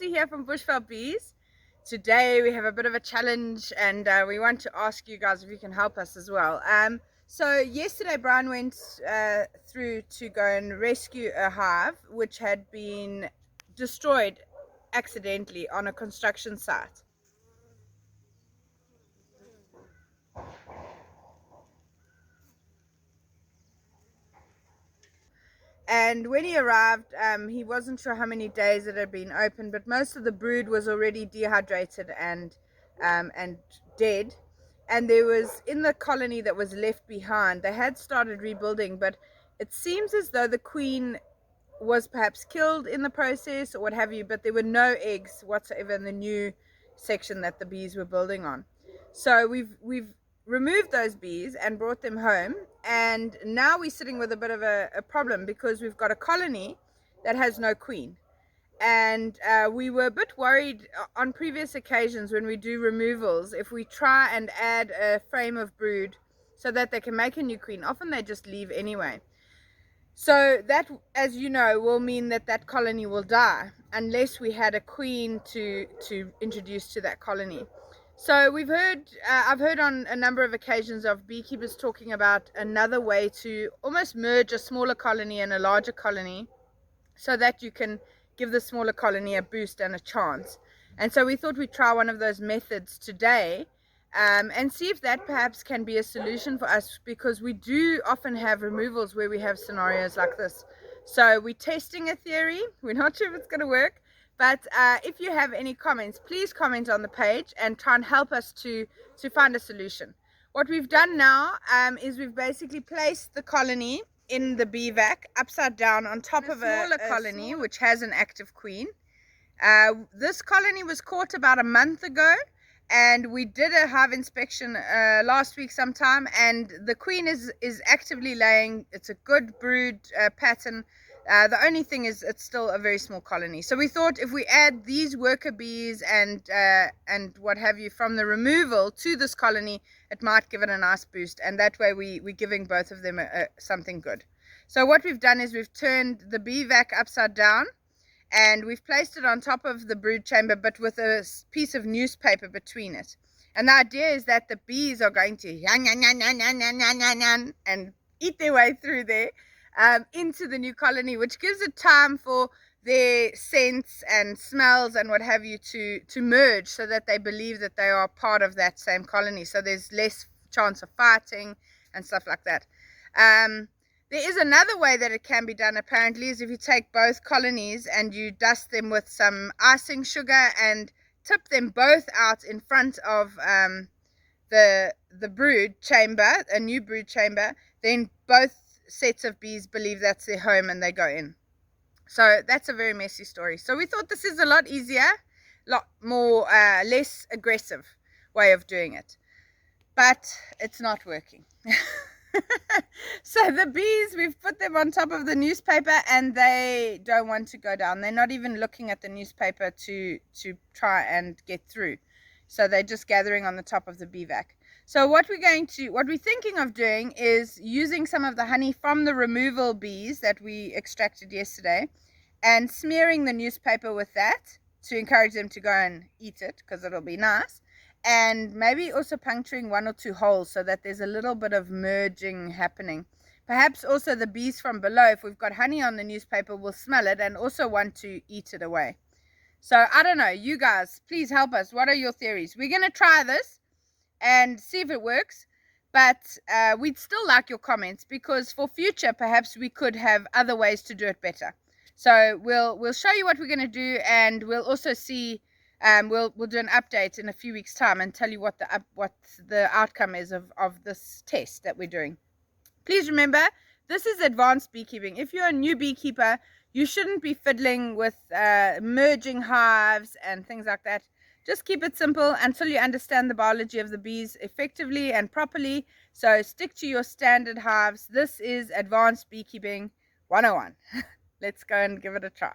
Kristie here from Bushveld Bees. Today we have a bit of a challenge and we want to ask you guys if you can help us as well. So yesterday Brian went through to go and rescue a hive which had been destroyed accidentally on a construction site. And when he arrived, he wasn't sure how many days it had been open, but most of the brood was already dehydrated and dead. And there was, in the colony that was left behind, they had started rebuilding, but it seems as though the queen was perhaps killed in the process or what have you, but there were no eggs whatsoever in the new section that the bees were building on. So we've removed those bees and brought them home, and now we're sitting with a bit of a problem because we've got a colony that has no queen. And we were a bit worried on previous occasions when we do removals, if we try and add a frame of brood so that they can make a new queen, often they just leave anyway. So that, as you know, will mean that that colony will die unless we had a queen to introduce to that colony. So we've heard, I've heard on a number of occasions of beekeepers talking about another way to almost merge a smaller colony and a larger colony so that you can give the smaller colony a boost and a chance. And so we thought we'd try one of those methods today and see if that perhaps can be a solution for us, because we do often have removals where we have scenarios like this. So we're testing a theory. We're not sure if it's going to work, but if you have any comments, please comment on the page and try and help us to find a solution. What we've done now is we've basically placed the colony in the bee vac upside down on top of a smaller colony which has an active queen. This colony was caught about a month ago, and we did a hive inspection last week sometime, and the queen is actively laying. It's a good brood pattern. The only thing is it's still a very small colony. So we thought if we add these worker bees and what have you from the removal to this colony, it might give it a nice boost, and that way we're giving both of them something good. So what we've done is we've turned the bee vac upside down, and we've placed it on top of the brood chamber, but with a piece of newspaper between it. And the idea is that the bees are going to and eat their way through there into the new colony, which gives it time for their scents and smells and what have you to merge, so that they believe that they are part of that same colony. So there's less chance of fighting and stuff like that. There is another way that it can be done, apparently, is if you take both colonies and you dust them with some icing sugar and tip them both out in front of the brood chamber, a new brood chamber, then both sets of bees believe that's their home and they go in. So that's a very messy story. So we thought this is a lot easier, lot more less aggressive way of doing it, but it's not working. So the bees, we've put them on top of the newspaper and they don't want to go down. They're not even looking at the newspaper to try and get through. So they're just gathering on the top of the bee vac. So what we're thinking of doing is using some of the honey from the removal bees that we extracted yesterday and smearing the newspaper with that to encourage them to go and eat it, because it'll be nice. And maybe also puncturing 1 or 2 holes so that there's a little bit of merging happening. Perhaps also the bees from below, if we've got honey on the newspaper, will smell it and also want to eat it away. So I don't know, you guys, please help us. What are your theories? We're going to try this and see if it works, but we'd still like your comments, because for future perhaps we could have other ways to do it better. So we'll show you what we're going to do, and we'll also see. We'll do an update in a few weeks' time and tell you what the outcome is of this test that we're doing. Please remember, this is advanced beekeeping. If you're a new beekeeper, you shouldn't be fiddling with merging hives and things like that. Just keep it simple until you understand the biology of the bees effectively and properly. So stick to your standard hives. This is advanced beekeeping 101. Let's go and give it a try.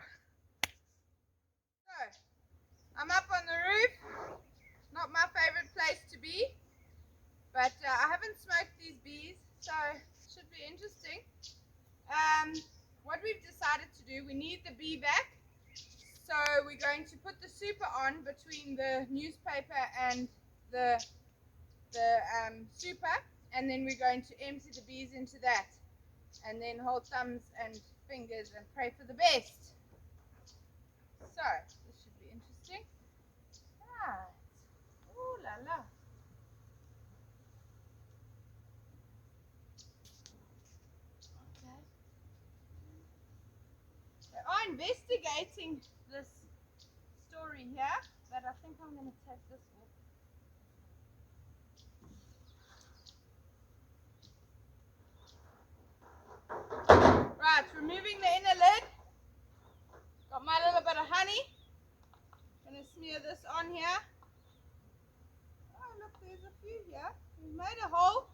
I'm up on the roof. Not my favorite place to be, but I haven't smoked these bees, so it should be interesting. What we've decided to do, we need the bee vac, so So we're going to put the super on between the newspaper and the super, and then we're going to empty the bees into that, and then hold thumbs and fingers and pray for the best. So this should be interesting. Right. Ooh la la. Okay. They are investigating this story here, but I think I'm going to take this off. Right, removing the inner lid. Got my little bit of honey. Gonna smear this on here. Oh look, there's a few here. We've made a hole.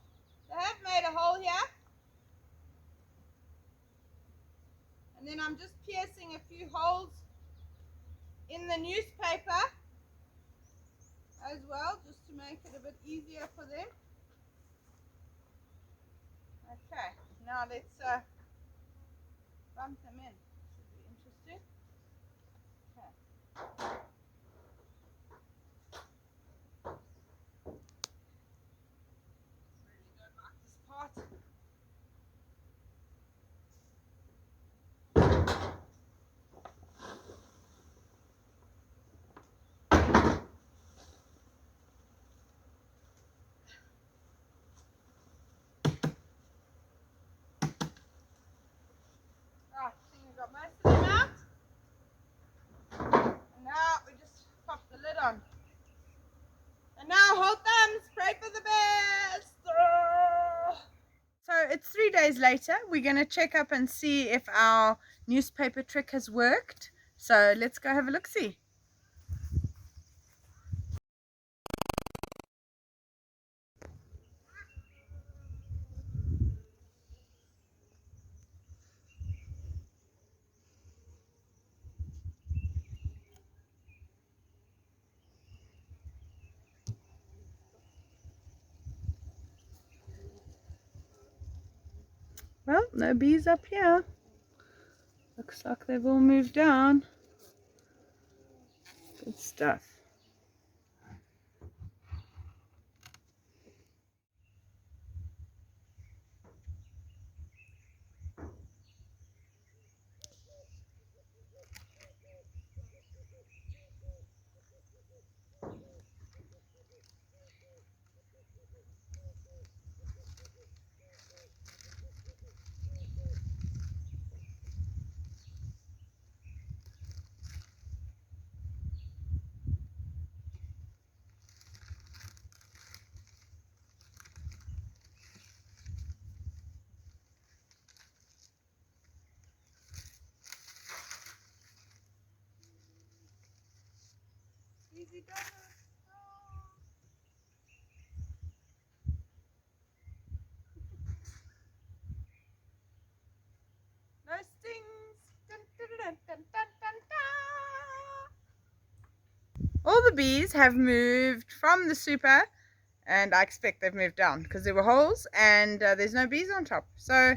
They have made a hole here. And then I'm just piercing a few holes in the newspaper as well, just to make it a bit easier for them. Okay, now let's bump them in. Should be interesting. Okay. Really don't like this part. Right, I think we've got most of them out. And now we just pop the lid on. And now hold thumbs, pray for the best. So it's 3 days later. We're going to check up and see if our newspaper trick has worked. So let's go have a look-see. Well, no bees up here. Looks like they've all moved down. Good stuff. Easy does it. No stings. Dun, dun, dun, dun, dun, dun, dun. All the bees have moved from the super, and I expect they've moved down because there were holes and there's no bees on top. So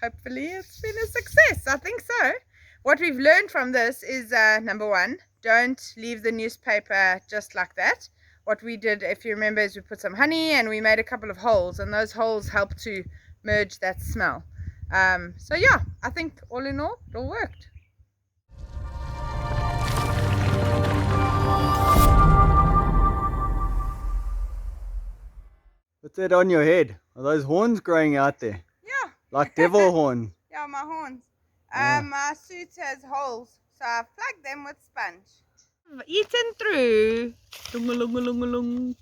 hopefully it's been a success. I think so. What we've learned from this is number one, don't leave the newspaper just like that. What we did, if you remember, is we put some honey and we made a couple of holes, and those holes help to merge that smell. So yeah, I think all in all it all worked. What's that on your head? Are those horns growing out there? Yeah. Like devil horns? Yeah, my horns. Ah. My suit has holes, so I plugged them with sponge. Eaten through. Lunga, lunga, lunga, lunga.